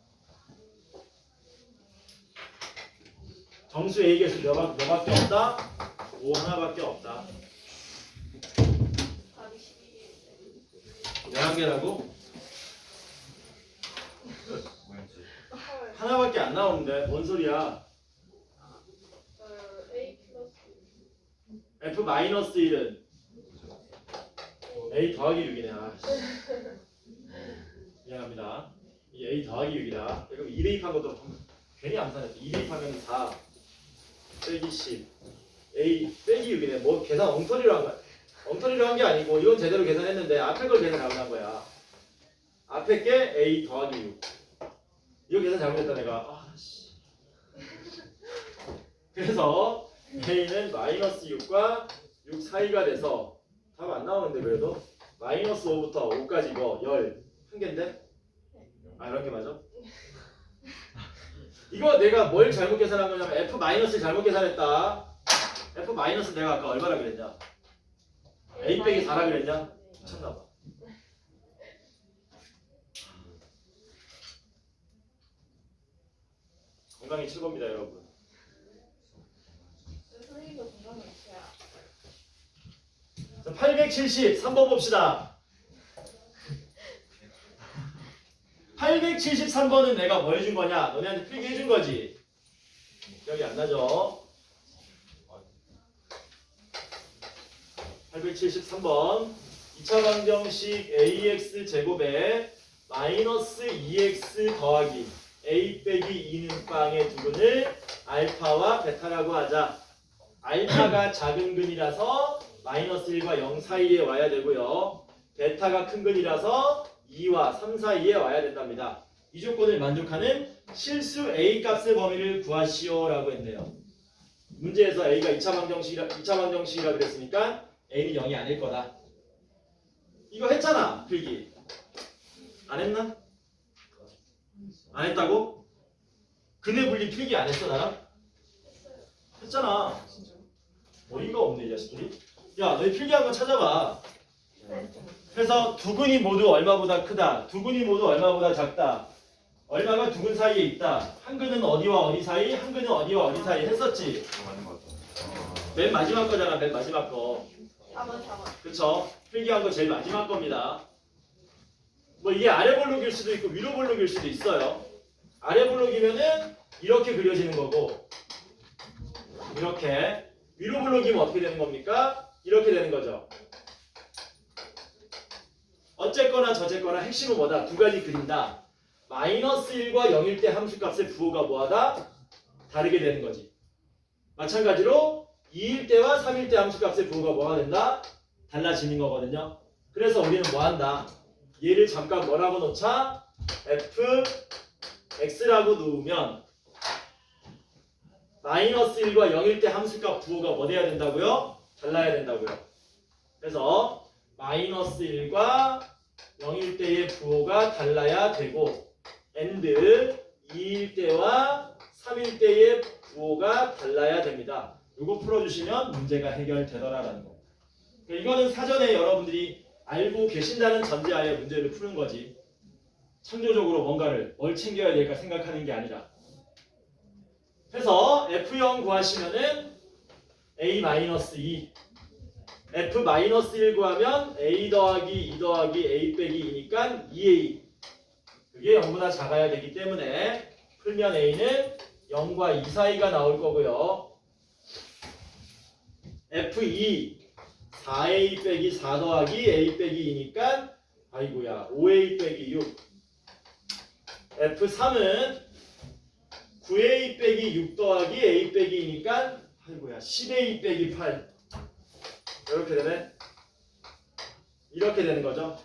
정수 A 개수 몇밖에 없다? 5 하나밖에 없다. 답이 12일. 11개라고? 뭐였지? 하나밖에 안 나오는데 뭔 소리야? A 플러스 f-1은 a 더하기 6이네. 아, 미안합니다. 이 a 더하기 6이다. 그럼 2 대입한 것도 괜히 암산했어. 2 대입하면 4 빼기 10 a 빼기 6이네. 뭐 계산 엉터리로 한 거야. 엉터리로 한 게 아니고 이건 제대로 계산했는데 앞에 걸 계산 잘못한 거야. 앞에 게 a 더하기 6. 이거 계산 잘못했다 내가. 아씨. 그래서 a는 마이너스 6과 6 사이가 돼서 답 안 나오는데 그래도 마이너스 5부터 5까지 이거 11개인데? 아 이런 게 맞아? 이거 내가 뭘 잘못 계산한 거냐면 f-를 잘못 계산했다. f- 내가 아까 얼마라 그랬냐? a 빼기 4라 그랬냐? 미쳤나봐. 건강이 최고입니다 여러분. 선생님도 건강을 있어야. 자, 873번 봅시다. 873번은 내가 뭐 해준 거냐? 너네한테 필기 해준 거지. 기억이 안 나죠? 873번 2차 방정식 ax 제곱에 마이너스 2x 더하기 a 빼기 2는 빵의 두 근을 알파와 베타라고 하자. 알파가 작은 근이라서 마이너스 1과 0 사이에 와야 되고요. 베타가 큰 근이라서 2와 3 사이에 와야 된답니다. 이 조건을 만족하는 실수 A 값의 범위를 구하시오라고 했네요. 문제에서 A가 2차 방정식이라 그랬으니까 A는 0이 아닐 거다. 이거 했잖아, 필기. 안 했나? 안 했다고? 근해 분리 필기 안 했어, 나랑? 했잖아. 어이가 없네, 이 자식들이. 야, 너희 필기한 거 찾아봐. 그래서 두 근이 모두 얼마보다 크다. 두 근이 모두 얼마보다 작다. 얼마가 두 근 사이에 있다. 한 근은 어디와 어디 사이, 한 근은 어디와 어디 사이 했었지. 맞는 것 같아. 맨 마지막 거잖아, 맨 마지막 거. 4번 4번. 그쵸? 필기한 거 제일 마지막 겁니다. 뭐 이게 아래 볼록일 수도 있고 위로 볼록일 수도 있어요. 아래 볼록이면은 이렇게 그려지는 거고, 이렇게. 위로 볼록이면 어떻게 되는 겁니까? 이렇게 되는 거죠. 어쨌거나 저쨌거나 핵심은 뭐다? 두 가지 그린다. 마이너스 1과 0일 때 함수값의 부호가 뭐하다? 다르게 되는 거지. 마찬가지로 2일 때와 3일 때 함수값의 부호가 뭐가 된다? 달라지는 거거든요. 그래서 우리는 뭐한다? 얘를 잠깐 뭐라고 놓자? fx라고 놓으면 마이너스 1과 0일 때 함수값 부호가 뭐 돼야 된다고요? 달라야 된다고요. 그래서 마이너스 1과 0일 때의 부호가 달라야 되고 and 2일 때와 3일 때의 부호가 달라야 됩니다. 이거 풀어주시면 문제가 해결되더라라는 거. 이거는 사전에 여러분들이 알고 계신다는 전제하에 문제를 푸는 거지. 창조적으로 뭔가를 뭘 챙겨야 될까 생각하는 게 아니라. 해서 F0 구하시면은 A-2 F-1 구하면 A 더하기 2 더하기 A 빼기 2니까 2A. 그게 0보다 작아야 되기 때문에 풀면 A는 0과 2 사이가 나올 거고요. F2 4A 빼기 4 더하기 A 빼기 2니까 아이고야 5A 빼기 6. F3은 9A 빼기 6 더하기 A 빼기 2니까 아이고야 10A 빼기 8. 이렇게 되네. 이렇게 되는 거죠.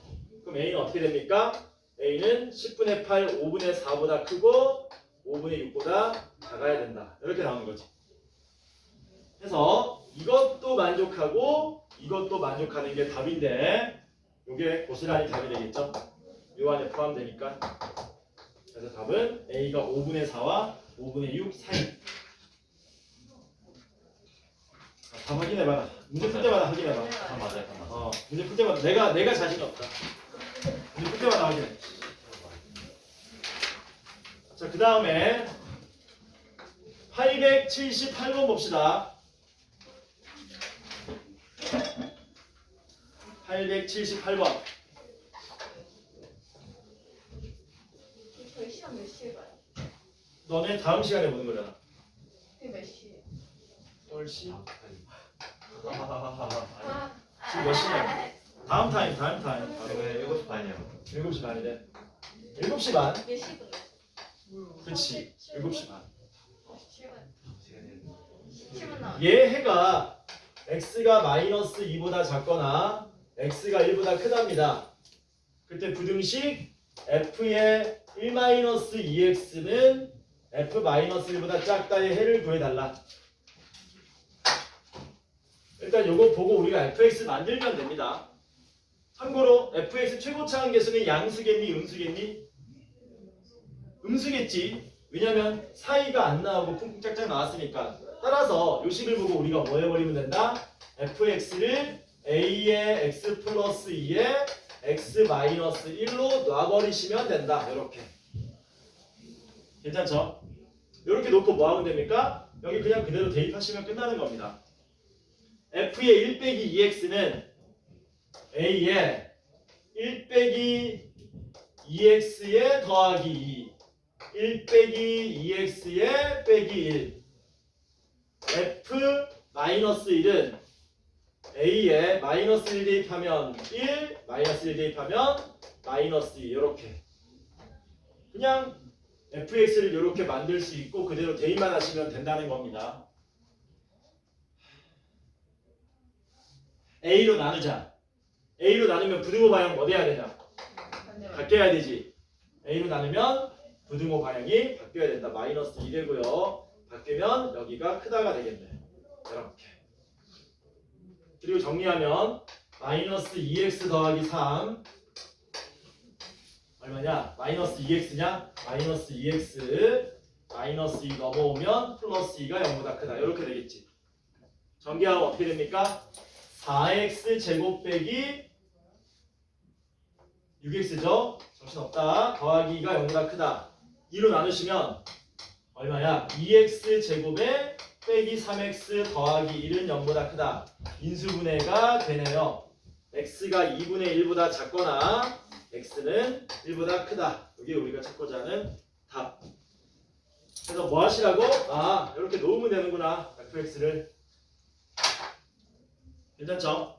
그럼 A는 어떻게 됩니까? A는 10분의 8, 5분의 4보다 크고 5분의 6보다 작아야 된다. 이렇게 나오는 거지. 그래서 이것도 만족하고 이것도 만족하는 게 답인데 이게 고스란히 답이 되겠죠? 요 안에 포함되니까. 그래서 답은 A가 5분의 4와 5분의 6 사이. 다 확인해봐라. 문제 풀 때마다 확인해봐. 다 맞아요, 다 맞아요. 문제 풀 때마다 내가 자신 없다. 문제 풀 때마다 확인해. 자, 그 다음에 878번 봅시다. 878번. 저희 시간 몇 시에 가요? 너네 다음 시간에 보는 거잖아. 그게 몇 시에? 10시? 아, 지금 몇 시냐? 다음 타임. 지금 7시 반이에요. 7시 반이래. 7시 반? 몇 시 끝나? 그치. 7시 반. 7분 나와. 얘 해가 x가 마이너스 2보다 작거나 x가 1보다 크답니다. 그때 부등식 f의 1-2x는 f-1보다 작다의 해를 구해달라. 일단 요거 보고 우리가 fx 만들면 됩니다. 참고로 fx 최고차 한계수는 양수겠니 음수겠니? 음수겠지. 왜냐면 사이가 안 나오고 쿵쿵 짝짝 나왔으니까. 따라서 요 식을 보고 우리가 뭐 해버리면 된다? fx를 a의 x 플러스 2의 x 마이너스 1로 놔버리시면 된다. 이렇게. 괜찮죠? 이렇게 놓고 뭐 하면 됩니까? 여기 그냥 그대로 대입하시면 끝나는 겁니다. f의 1 빼기 2x는 a의 1 빼기 2x의 더하기 2 1 빼기 2x의 빼기 1 f 마이너스 1은 a에 마이너스 1 대입하면 1 마이너스 1 대입하면 마이너스 2 이렇게 그냥 fx를 이렇게 만들 수 있고 그대로 대입만 하시면 된다는 겁니다. a로 나누자. A로 나누면 부등호 방향 뭐 돼야 되냐? 반대로. 바뀌어야 되지. A로 나누면 부등호 방향이 바뀌어야 된다. 마이너스 2 되고요. 바뀌면 여기가 크다가 되겠네. 이렇게. 그리고 정리하면 마이너스 2x 더하기 3 얼마냐? 마이너스 2x냐? 마이너스 2x 마이너스 2 넘어오면 플러스 2가 0보다 크다. 이렇게 되겠지. 전개하면 어떻게 됩니까? 4x 제곱 빼기 6x죠? 정신없다. 더하기 2가 0보다 크다. 2로 나누시면 얼마야? 2x 제곱에 빼기 3x 더하기 1은 0보다 크다. 인수분해가 되네요. x가 2분의 1보다 작거나 x는 1보다 크다. 이게 우리가 찾고자 하는 답. 그래서 뭐 하시라고? 아, 이렇게 놓으면 되는구나. fx를. 괜찮죠?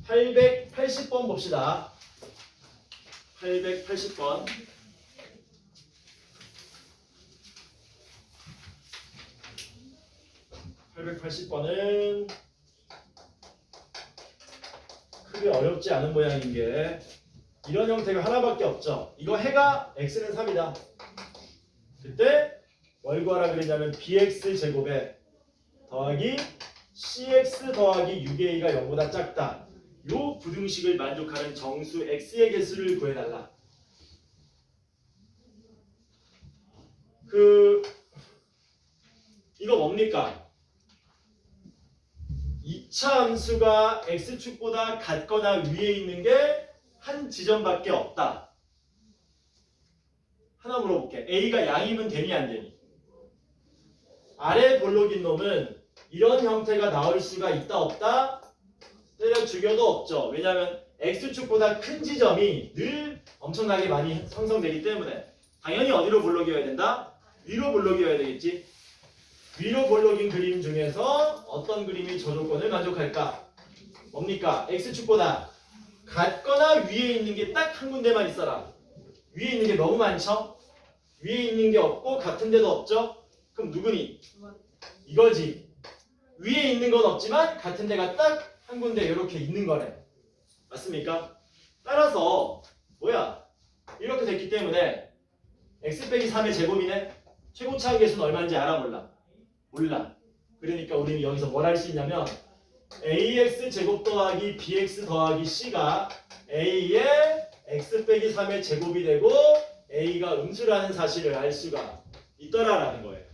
880번 봅시다. 880번. 880번은 크게 어렵지 않은 모양인 게 이런 형태가 하나밖에 없죠. 이거 해가 x는 3이다. 그때 뭘 구하라 그랬냐면 bx 제곱에 더하기 cx 더하기 6a가 0보다 작다. 요 부등식을 만족하는 정수 x의 개수를 구해달라. 이거 뭡니까? 2차 함수가 x축보다 같거나 위에 있는 게 한 지점밖에 없다. 하나 물어볼게. a가 양이면 되니 안 되니? 아래 볼록인 놈은 이런 형태가 나올 수가 있다 없다? 때려 죽여도 없죠. 왜냐하면 x축보다 큰 지점이 늘 엄청나게 많이 형성되기 때문에 당연히 어디로 볼록이어야 된다? 위로 볼록이어야 되겠지. 위로 볼록인 그림 중에서 어떤 그림이 저 조건을 만족할까? 뭡니까? x축보다 같거나 위에 있는 게 딱 한 군데만 있어라. 위에 있는 게 너무 많죠? 위에 있는 게 없고 같은 데도 없죠? 그럼 누구니? 이거지. 위에 있는 건 없지만 같은 데가 딱 한 군데 이렇게 있는 거네. 맞습니까? 따라서 뭐야? 이렇게 됐기 때문에 x 빼기 3의 제곱이네? 최고차항 계수는 얼마인지 알아 몰라? 몰라. 그러니까 우리는 여기서 뭘 할 수 있냐면 ax 제곱 더하기 bx 더하기 c가 a의 x 빼기 3의 제곱이 되고 a가 음수라는 사실을 알 수가 있더라라는 거예요.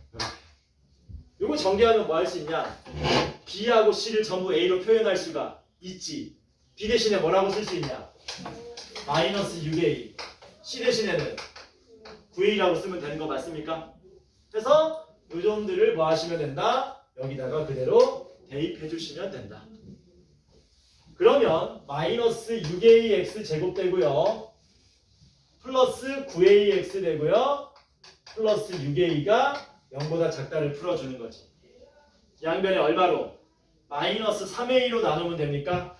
이거 전개하면 뭐 할 수 있냐? b하고 c를 전부 a로 표현할 수가 있지. b 대신에 뭐라고 쓸 수 있냐? 마이너스 6a. c 대신에는 9a라고 쓰면 되는 거 맞습니까? 그래서 요 점들을 뭐 하시면 된다? 여기다가 그대로 대입해 주시면 된다. 그러면 마이너스 6ax 제곱 되고요. 플러스 9ax 되고요. 플러스 6a가 0보다 작다를 풀어주는 거지. 양변에 얼마로? 마이너스 3a로 나누면 됩니까?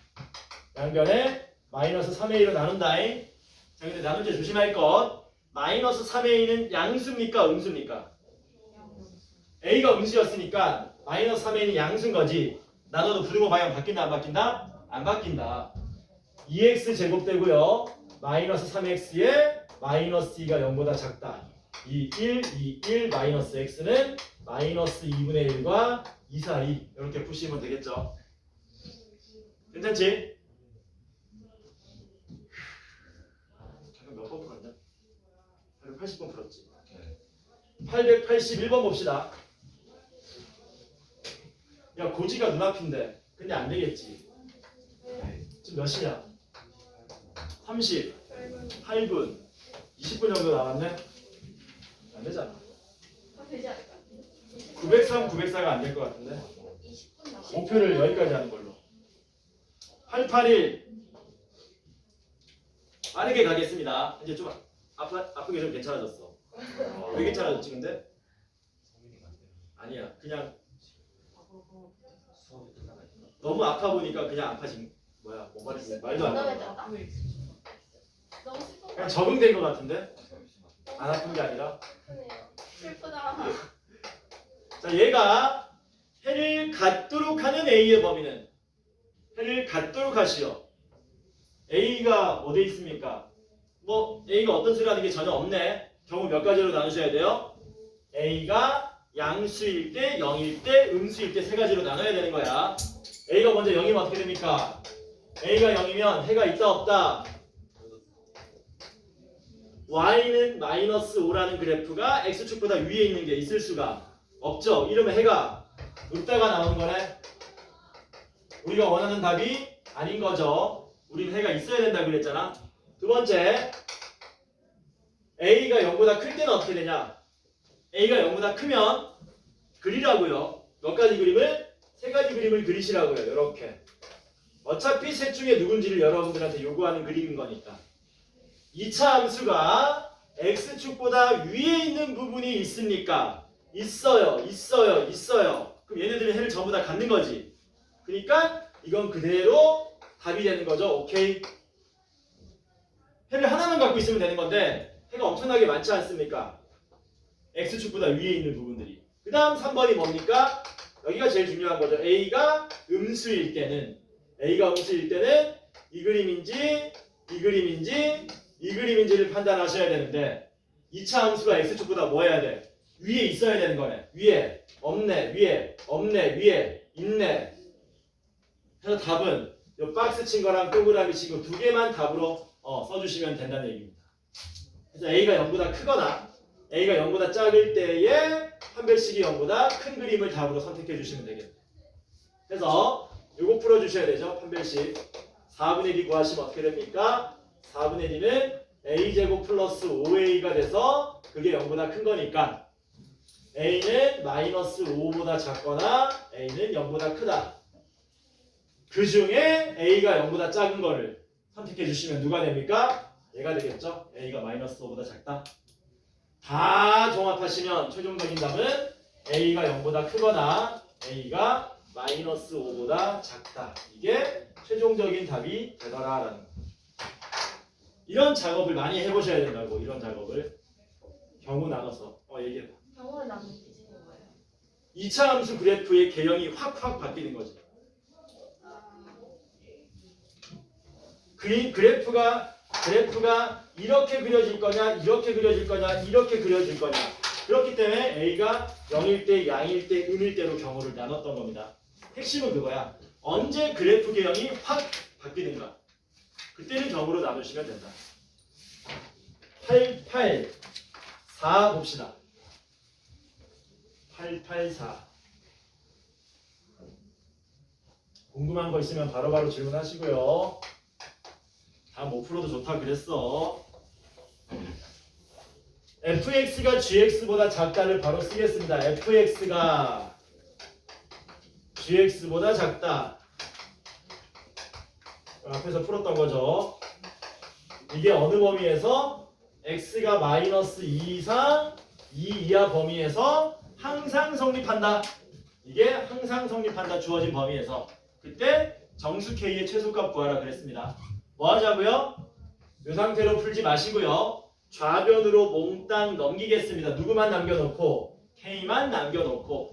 양변에 마이너스 3a로 나눈다잉. 자, 근데 나눌 때 조심할 것. 마이너스 3a는 양수입니까? 음수입니까? a가 음수였으니까 마이너스 3a는 양수인 거지. 나눠도 부등호 방향 바뀐다 안 바뀐다? 안 바뀐다. 2x 제곱 되고요. 마이너스 3x에 마이너스 2가 0보다 작다. 2, 1, 마이너스 x는 마이너스 2분의 1과 2, 4, 2 이렇게 푸시면 되겠죠. 괜찮지? 잠깐 몇 번 풀었냐? 880번 풀었지. 881번 봅시다. 야, 고지가 눈앞인데 근데 안 되겠지. 지금 몇 시냐? 38분 20분 정도 남았네? 안 되잖아. 되지 않을까? 903, 904가 안 될 것 같은데. 20분 남았어. 목표를 여기까지 하는 걸로. 881 빠르게 가겠습니다. 이제 좀 아픈 게 좀 괜찮아졌어. 왜 괜찮아졌지 근데? 아니야. 그냥 너무 아파 보니까 그냥 아파진 뭐야? 뭐 말이지? 말도 안 나와. 너무 슬픈 거 그냥 적응된 것 같은데? 안 아픈 게 아니라. 크네요. 슬프다. 자, 얘가 해를 갖도록 하는 A의 범위는 해를 갖도록 하시오. A가 어디에 있습니까? 뭐 A가 어떤 수를 하는 게 전혀 없네. 경우 몇 가지로 나누셔야 돼요? A가 양수일 때, 0일 때, 음수일 때 세 가지로 나눠야 되는 거야. A가 먼저 0이면 어떻게 됩니까? A가 0이면 해가 있다 없다? Y는 마이너스 5라는 그래프가 X축보다 위에 있는 게 있을 수가 없죠. 이러면 해가 없다가 나오는 거네. 우리가 원하는 답이 아닌 거죠. 우리는 해가 있어야 된다 그랬잖아. 두 번째, A가 0보다 클 때는 어떻게 되냐? A가 0보다 크면 그리라고요. 몇 가지 그림을? 세 가지 그림을 그리시라고요. 이렇게. 어차피 셋 중에 누군지를 여러분들한테 요구하는 그림인 거니까. 2차 함수가 X축보다 위에 있는 부분이 있습니까? 있어요. 그럼 얘네들은 해를 전부 다 갖는 거지. 그러니까 이건 그대로 답이 되는 거죠. 오케이. 해를 하나만 갖고 있으면 되는 건데 해가 엄청나게 많지 않습니까? X축보다 위에 있는 부분들이. 그 다음 3번이 뭡니까? 여기가 제일 중요한 거죠. A가 음수일 때는 이 그림인지 이 그림인지 이 그림인지를 판단하셔야 되는데 2차 함수가 X축보다 뭐 해야 돼? 위에 있어야 되는 거네. 위에 없네. 위에 있네. 그래서 답은 이 박스 친 거랑 동그라미 친 거 두 개만 답으로 써주시면 된다는 얘기입니다. 그래서 A가 0보다 크거나 A가 0보다 작을 때에 판별식이 0보다 큰 그림을 답으로 선택해 주시면 되겠네요. 그래서 요거 풀어주셔야 되죠. 판별식 4분의 D 구하시면 어떻게 됩니까? 4분의 D는 A제곱 플러스 5A가 돼서 그게 0보다 큰 거니까 A는 마이너스 5보다 작거나 A는 0보다 크다. 그 중에 A가 0보다 작은 거를 선택해 주시면 누가 됩니까? 얘가 되겠죠? A가 마이너스 5보다 작다. 다 종합하시면 최종적인 답은 A가 0보다 크거나 A가 마이너스 5보다 작다. 이게 최종적인 답이 되더라라는 거예요. 이런 작업을 많이 해보셔야 된다고. 이런 작업을 경우 나눠서 얘기해봐. 경우를 나누는 게 뭐예요? 2차 함수 그래프의 개형이 확 바뀌는 거지. 그래프가 이렇게 그려질 거냐, 이렇게 그려질 거냐, 이렇게 그려질 거냐. 그렇기 때문에 A가 0일 때, 양일 때, 음일 때로 경우를 나눴던 겁니다. 핵심은 그거야. 언제 그래프 개형이 확 바뀌는가. 그때는 경우로 나누시면 된다. 884 봅시다. 884. 궁금한 거 있으면 바로바로 질문하시고요. 다 못 풀어도 좋다 그랬어. fx가 gx보다 작다를 바로 쓰겠습니다. fx가 gx보다 작다. 앞에서 풀었던 거죠. 이게 어느 범위에서 x가 마이너스 2 이상 2 이하 범위에서 항상 성립한다. 이게 항상 성립한다. 주어진 범위에서. 그때 정수 k의 최소값 구하라 그랬습니다. 뭐 하자고요? 이 상태로 풀지 마시고요. 좌변으로 몽땅 넘기겠습니다. 누구만 남겨놓고 K만 남겨놓고.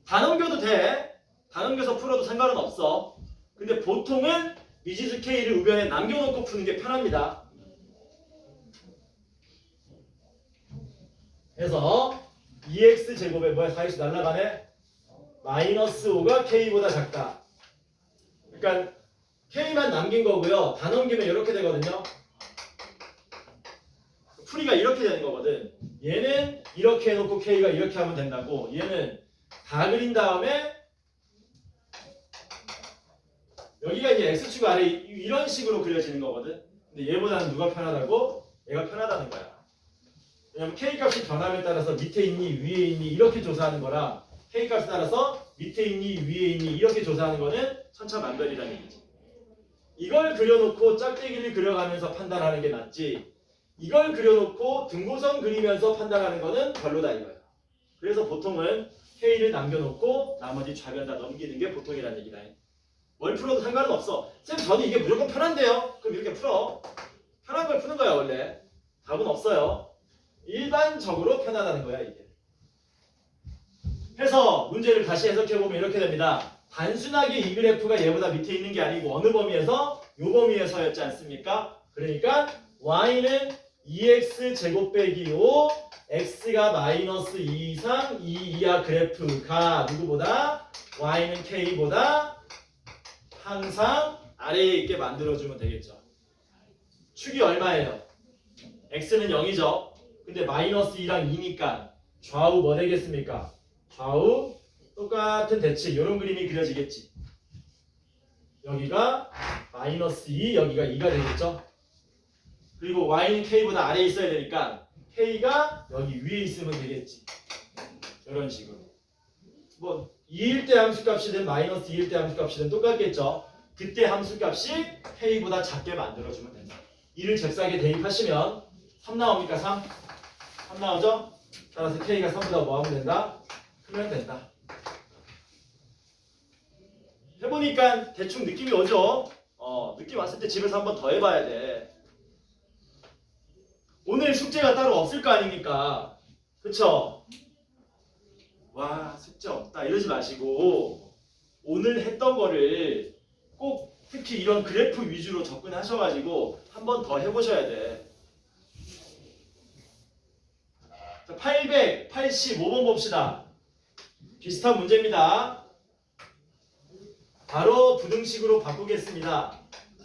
다 넘겨도 돼. 다 넘겨서 풀어도 상관은 없어. 근데 보통은 미지수 K를 우변에 남겨놓고 푸는 게 편합니다. 그래서 2x제곱에 뭐야? 4x 날라가네? 마이너스 5가 K보다 작다. 그러니까 K만 남긴 거고요. 다 넘기면 이렇게 되거든요. 풀이가 이렇게 되는 거거든. 얘는 이렇게 해놓고 K가 이렇게 하면 된다고. 얘는 다 그린 다음에 여기가 이제 X축 아래 이런 식으로 그려지는 거거든. 근데 얘보다는 누가 편하다고? 얘가 편하다는 거야. 왜냐면 K값이 변함에 따라서 밑에 있니 위에 있니 이렇게 조사하는 거라 K값에 따라서 밑에 있니 위에 있니 이렇게 조사하는 거는 천차만별이라는 얘기지. 이걸 그려놓고 짝대기를 그려가면서 판단하는 게 낫지. 이걸 그려놓고 등고선 그리면서 판단하는 거는 별로다 이거야. 그래서 보통은 K를 남겨놓고 나머지 좌변 다 넘기는 게 보통이라는 얘기다. 뭘 풀어도 상관은 없어. 쌤 저는 이게 무조건 편한데요. 그럼 이렇게 풀어. 편한 걸 푸는 거야 원래. 답은 없어요. 일반적으로 편하다는 거야 이게. 해서 문제를 다시 해석해보면 이렇게 됩니다. 단순하게 이 그래프가 얘보다 밑에 있는 게 아니고 어느 범위에서? 요 범위에서였지 않습니까? 그러니까 y는 2x 제곱 빼기 5 x가 마이너스 2 이상 2 이하 그래프가 누구보다? y는 k보다 항상 아래에 있게 만들어주면 되겠죠. 축이 얼마예요? x는 0이죠. 근데 마이너스 2랑 2니까 좌우 뭐 되겠습니까? 좌우 똑같은 대칭 이런 그림이 그려지겠지. 여기가 마이너스 2, 여기가 2가 되겠죠. 그리고 y는 k보다 아래에 있어야 되니까 k가 여기 위에 있으면 되겠지. 이런 식으로. 뭐 2일 때 함수값이든 마이너스 2일 때 함수값이든 똑같겠죠. 그때 함수값이 k보다 작게 만들어주면 된다. 2를 잽싸게 대입하시면 3 나옵니까? 3 나오죠? 따라서 k가 3보다 뭐 하면 된다? 크면 된다. 해보니까 대충 느낌이 오죠? 느낌 왔을 때 집에서 한 번 더 해봐야 돼. 오늘 숙제가 따로 없을 거 아닙니까? 그쵸? 와, 숙제 없다 이러지 마시고 오늘 했던 거를 꼭 특히 이런 그래프 위주로 접근하셔가지고 한 번 더 해보셔야 돼. 자, 885번 봅시다. 비슷한 문제입니다. 바로 부등식으로 바꾸겠습니다.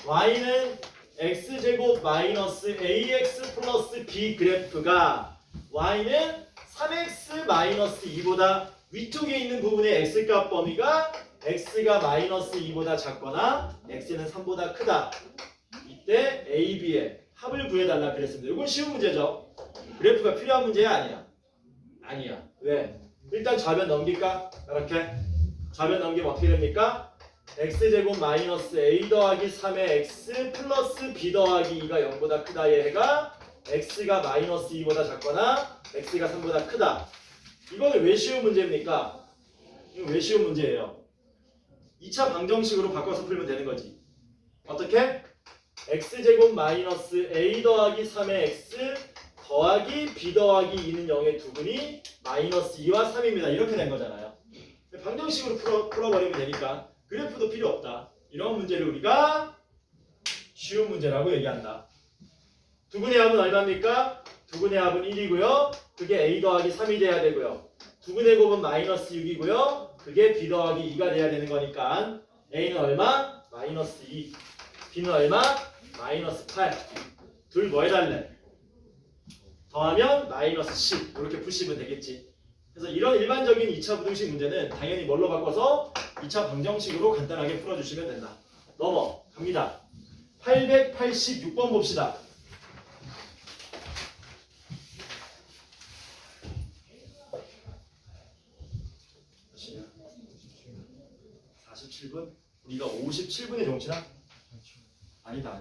y는 x제곱 마이너스 ax 플러스 b 그래프가 y는 3x 마이너스 2보다 위쪽에 있는 부분의 x값 범위가 x가 마이너스 2보다 작거나 x는 3보다 크다. 이때 a, b의 합을 구해달라 그랬습니다. 이건 쉬운 문제죠. 그래프가 필요한 문제야 아니야? 아니야. 왜? 일단 좌변 넘길까? 이렇게 좌변 넘기면 어떻게 됩니까? x제곱 마이너스 a 더하기 3의 x 플러스 b 더하기 2가 0보다 크다의 해가 x가 마이너스 2보다 작거나 x가 3보다 크다. 이거는 왜 쉬운 문제입니까? 이거 왜 쉬운 문제예요? 2차 방정식으로 바꿔서 풀면 되는 거지. 어떻게? x제곱 마이너스 a 더하기 3의 x 더하기 b 더하기 2는 0의 두 분이 마이너스 2와 3입니다. 이렇게 된 거잖아요. 방정식으로 풀어버리면 되니까 그래프도 필요 없다. 이런 문제를 우리가 쉬운 문제라고 얘기한다. 두분의 합은 얼마입니까? 두분의 합은 1이고요. 그게 a 더하기 3이 돼야 되고요. 두분의 곱은 마이너스 6이고요. 그게 b 더하기 2가 돼야 되는 거니까 a는 얼마? 마이너스 2. b는 얼마? 마이너스 8. 둘 뭐 해달래? 더하면 마이너스 10. 이렇게 푸시면 되겠지. 그래서 이런 일반적인 2차 부등식 문제는 당연히 뭘로 바꿔서 2차 방정식으로 간단하게 풀어주시면 된다. 넘어갑니다. 886번 봅시다. 몇시냐? 47분? 우리가 57분에 종치나? 아니다.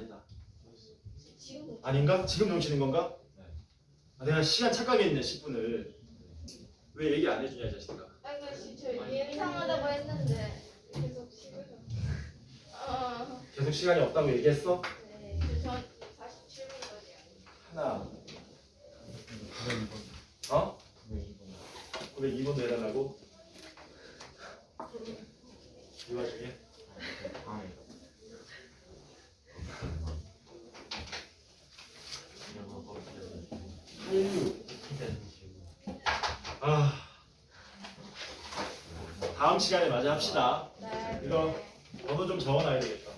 지금 아닌가? 지금 종치는 건가? 아, 내가 시간 착각했네 10분을. 왜 얘기 안 해주냐 이 자식아. 아저씨 저 이상하다고 했는데 계속 시간. 계속 시간이 없다고 얘기했어? 네. 저 47분까지요. 하나. 902번도 해달라고? 이 와중에? 86. 다음 시간에 마저 합시다. 네. 이거 번호 좀 적어놔야 되겠다.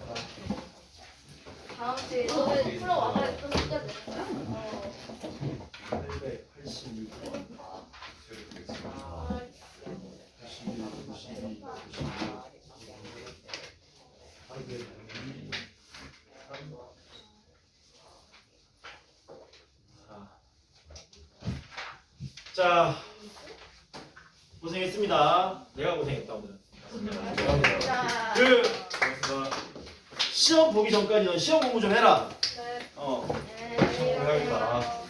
다음 주에 저는 풀어 와가지고 또 숙제 냈어요. 886. 92. 자, 고생했습니다. 내가 고생했다 오늘. 자, 그 시험 보기 전까지 넌 시험 공부 좀 해라. 네. 어. 네. 해야겠다.